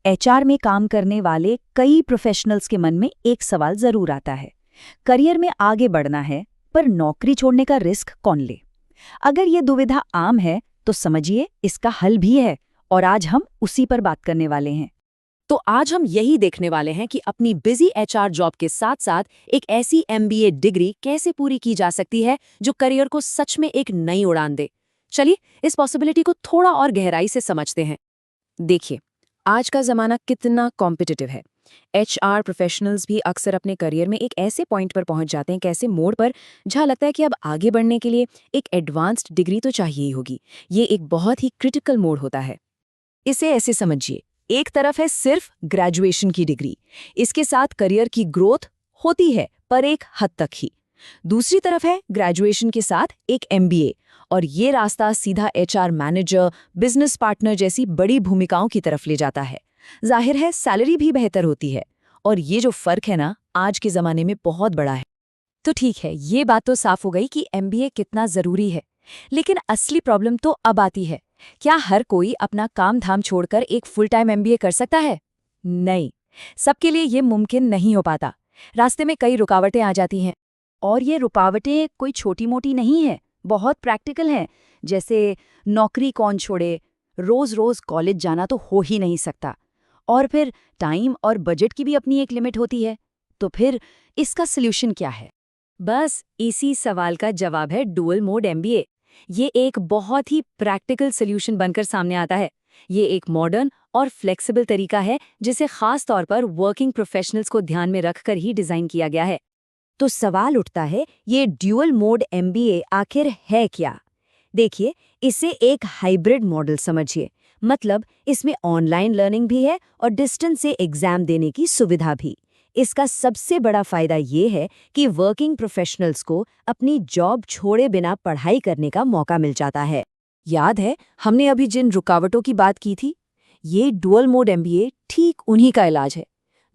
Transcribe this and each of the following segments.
HR में काम करने वाले कई प्रोफेशनल्स के मन में एक सवाल जरूर आता है। करियर में आगे बढ़ना है, पर नौकरी छोड़ने का रिस्क कौन ले? अगर ये दुविधा आम है तो समझिए इसका हल भी है, और आज हम उसी पर बात करने वाले हैं। तो आज हम यही देखने वाले हैं कि अपनी बिजी एचआर जॉब के साथ साथ एक ऐसी एमबीए डिग्री कैसे पूरी की जा सकती है जो करियर को सच में एक नई उड़ान दे। चलिए इस पॉसिबिलिटी को थोड़ा और गहराई से समझते हैं। देखिए, आज का जमाना कितना कॉम्पिटिटिव है। एचआर प्रोफेशनल्स भी अक्सर अपने करियर में एक ऐसे पॉइंट पर पहुंच जाते हैं, कैसे मोड़ पर, जहां लगता है कि अब आगे बढ़ने के लिए एक एडवांस्ड डिग्री तो चाहिए ही होगी। ये एक बहुत ही क्रिटिकल मोड़ होता है। इसे ऐसे समझिए, एक तरफ है सिर्फ ग्रेजुएशन की डिग्री, इसके साथ करियर की ग्रोथ होती है पर एक हद तक ही। दूसरी तरफ है ग्रेजुएशन के साथ एक एमबीए, और ये रास्ता सीधा एचआर मैनेजर, बिजनेस पार्टनर जैसी बड़ी भूमिकाओं की तरफ ले जाता है। जाहिर है सैलरी भी बेहतर होती है, और ये जो फर्क है ना, आज के ज़माने में बहुत बड़ा है। तो ठीक है, ये बात तो साफ हो गई कि एमबीए कितना ज़रूरी है। लेकिन असली प्रॉब्लम तो अब आती है, क्या हर कोई अपना काम धाम छोड़कर एक फुल टाइम एमबीए कर सकता है? नहीं, सबके लिए ये मुमकिन नहीं हो पाता। रास्ते में कई रुकावटें आ जाती हैं, और ये रुकावटें कोई छोटी मोटी नहीं है, बहुत प्रैक्टिकल हैं। जैसे नौकरी कौन छोड़े, रोज रोज कॉलेज जाना तो हो ही नहीं सकता, और फिर टाइम और बजट की भी अपनी एक लिमिट होती है। तो फिर इसका सल्यूशन क्या है? बस इसी सवाल का जवाब है डुअल मोड एमबीए। ये एक बहुत ही प्रैक्टिकल सल्यूशन बनकर सामने आता है। ये एक मॉडर्न और फ्लेक्सिबल तरीका है जिसे खास तौर पर वर्किंग प्रोफेशनल्स को ध्यान में रखकर ही डिजाइन किया गया है। तो सवाल उठता है, ये ड्यूअल मोड एमबीए आखिर है क्या? देखिए, इसे एक हाइब्रिड मॉडल समझिए। मतलब इसमें ऑनलाइन लर्निंग भी है और डिस्टेंस से एग्जाम देने की सुविधा भी। इसका सबसे बड़ा फायदा ये है कि वर्किंग प्रोफेशनल्स को अपनी जॉब छोड़े बिना पढ़ाई करने का मौका मिल जाता है। याद है हमने अभी जिन रुकावटों की बात की थी? ये डुअल मोड एमबीए ठीक उन्हीं का इलाज है।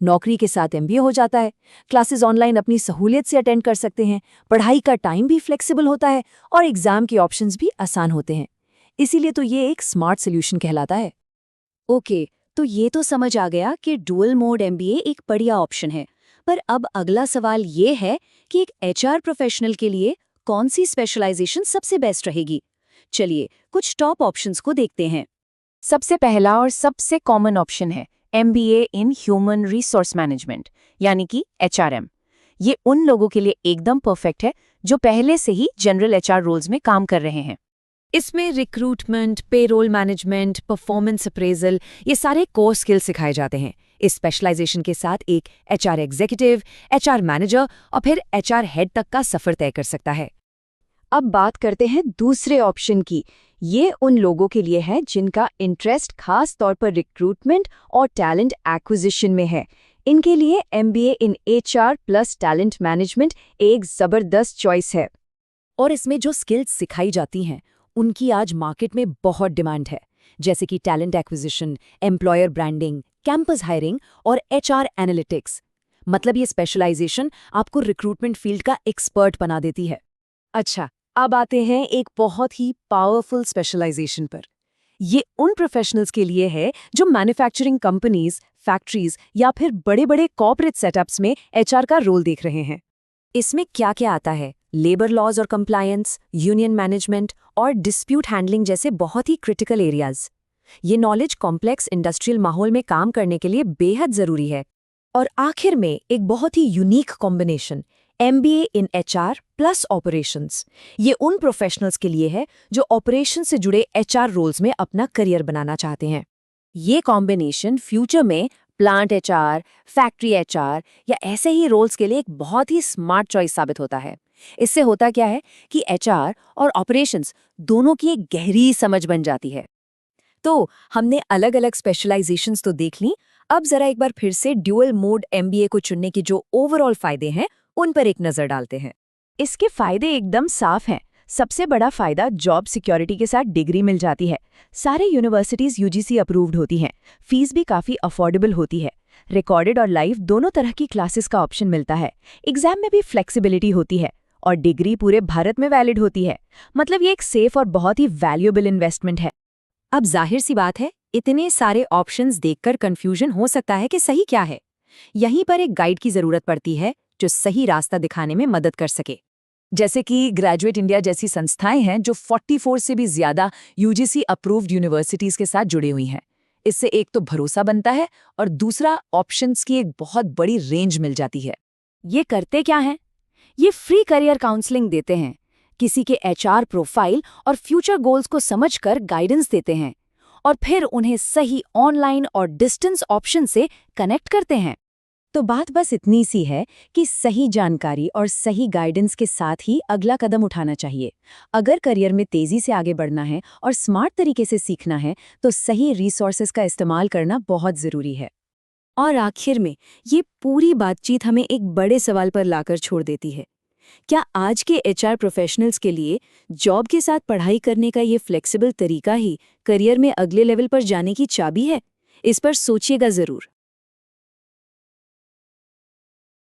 नौकरी के साथ एमबीए हो जाता है, क्लासेस ऑनलाइन अपनी सहूलियत से अटेंड कर सकते हैं, पढ़ाई का टाइम भी फ्लेक्सिबल होता है, और एग्जाम के ऑप्शंस भी आसान होते हैं। इसीलिए तो ये एक स्मार्ट सॉल्यूशन कहलाता है। ओके, तो ये तो समझ आ गया कि डुअल मोड एमबीए एक बढ़िया ऑप्शन है। पर अब अगला सवाल ये है कि एक एचआर प्रोफेशनल के लिए कौन सी स्पेशलाइजेशन सबसे बेस्ट रहेगी? चलिए कुछ टॉप ऑप्शंस को देखते हैं। सबसे पहला और सबसे कॉमन ऑप्शन है MBA in human resource management, यानी कि एचआरएम। ये उन लोगों के लिए एकदम परफेक्ट है जो पहले से ही जनरल एचआर रोल्स में काम कर रहे हैं। इसमें recruitment, payroll management, performance appraisal, ये सारे कोर स्किल्स सिखाए जाते हैं। इस स्पेशलाइजेशन के साथ एक एचआर एग्जीक्यूटिव, एचआर मैनेजर और फिर एचआर हेड तक का सफर तय कर सकता है। अब बात करते हैं दूसरे ऑप्शन की। ये उन लोगों के लिए है जिनका इंटरेस्ट खास तौर पर रिक्रूटमेंट और टैलेंट एक्विजिशन में है। इनके लिए MBA in HR plus talent management एक जबरदस्त चॉइस है। और इसमें जो स्किल्स सिखाई जाती हैं उनकी आज मार्केट में बहुत डिमांड है, जैसे कि talent acquisition, employer branding, campus hiring और एचआर एनालिटिक्स। मतलब ये स्पेशलाइजेशन आपको रिक्रूटमेंट फील्ड का एक्सपर्ट बना देती है। अच्छा, अब आते हैं एक बहुत ही पावरफुल स्पेशलाइजेशन पर। ये उन प्रोफेशनल्स के लिए है जो मैन्युफैक्चरिंग कंपनीज, फैक्ट्रीज या फिर बड़े-बड़े कॉर्पोरेट सेटअप्स में एचआर का रोल देख रहे हैं। इसमें क्या क्या आता है? लेबर लॉज और कंप्लायंस, यूनियन मैनेजमेंट और डिस्प्यूट हैंडलिंग जैसे बहुत ही क्रिटिकल एरियाज। ये नॉलेज कॉम्प्लेक्स इंडस्ट्रियल माहौल में काम करने के लिए बेहद जरूरी है। और आखिर में एक बहुत ही unique combination, MBA in HR plus operations. ये उन प्रोफेशनल्स के लिए है जो ऑपरेशन से जुड़े एचआर रोल्स में अपना करियर बनाना चाहते हैं। ये कॉम्बिनेशन फ्यूचर में प्लांट एचआर, फैक्ट्री एचआर या ऐसे ही रोल्स के लिए एक बहुत ही स्मार्ट चॉइस साबित होता है। इससे होता क्या है कि एचआर और ऑपरेशंस दोनों की एक गहरी समझ बन जाती है। तो हमने अलग अलग स्पेशलाइजेशंस तो देख ली, अब जरा एक बार फिर से ड्यूअल मोड एमबीए को चुनने के जो ओवरऑल फायदे हैं उन पर एक नजर डालते हैं। इसके फायदे एकदम साफ हैं। सबसे बड़ा फायदा जॉब सिक्योरिटी के साथ डिग्री मिल जाती है। सारे यूनिवर्सिटीज यूजीसी अप्रूव्ड होती हैं, फीस भी काफी अफोर्डेबल होती है। रिकॉर्डेड और लाइव दोनों तरह की क्लासेस का ऑप्शन मिलता है। एग्जाम में भी फ्लेक्सिबिलिटी होती है और डिग्री पूरे भारत में वैलिड होती है। मतलब ये एक सेफ और बहुत ही वैल्यूएबल इन्वेस्टमेंट है। अब जाहिर सी बात है, इतने सारे ऑप्शंस देखकर कंफ्यूजन हो सकता है कि सही क्या है। यहीं पर एक गाइड की जरूरत पड़ती है जो सही रास्ता दिखाने में मदद कर सके। जैसे कि ग्रेजुएट इंडिया जैसी संस्थाएं हैं जो 44 से भी ज्यादा यूजीसी अप्रूव्ड यूनिवर्सिटीज के साथ जुड़ी हुई हैं। इससे एक तो भरोसा बनता है और दूसरा ऑप्शंस की एक बहुत बड़ी रेंज मिल जाती है। ये करते क्या हैं? ये फ्री करियर काउंसलिंग देते हैं, किसी के एचआर प्रोफाइल और फ्यूचर गोल्स को समझकर गाइडेंस देते हैं और फिर उन्हें सही ऑनलाइन और डिस्टेंस ऑप्शन से कनेक्ट करते हैं। तो बात बस इतनी सी है कि सही जानकारी और सही गाइडेंस के साथ ही अगला कदम उठाना चाहिए। अगर करियर में तेजी से आगे बढ़ना है और स्मार्ट तरीके से सीखना है तो सही रिसोर्सेज का इस्तेमाल करना बहुत ज़रूरी है। और आखिर में ये पूरी बातचीत हमें एक बड़े सवाल पर लाकर छोड़ देती है। क्या आज के एचआर प्रोफेशनल्स के लिए जॉब के साथ पढ़ाई करने का ये फ्लेक्सिबल तरीका ही करियर में अगले लेवल पर जाने की चाबी है? इस पर सोचिएगा ज़रूर।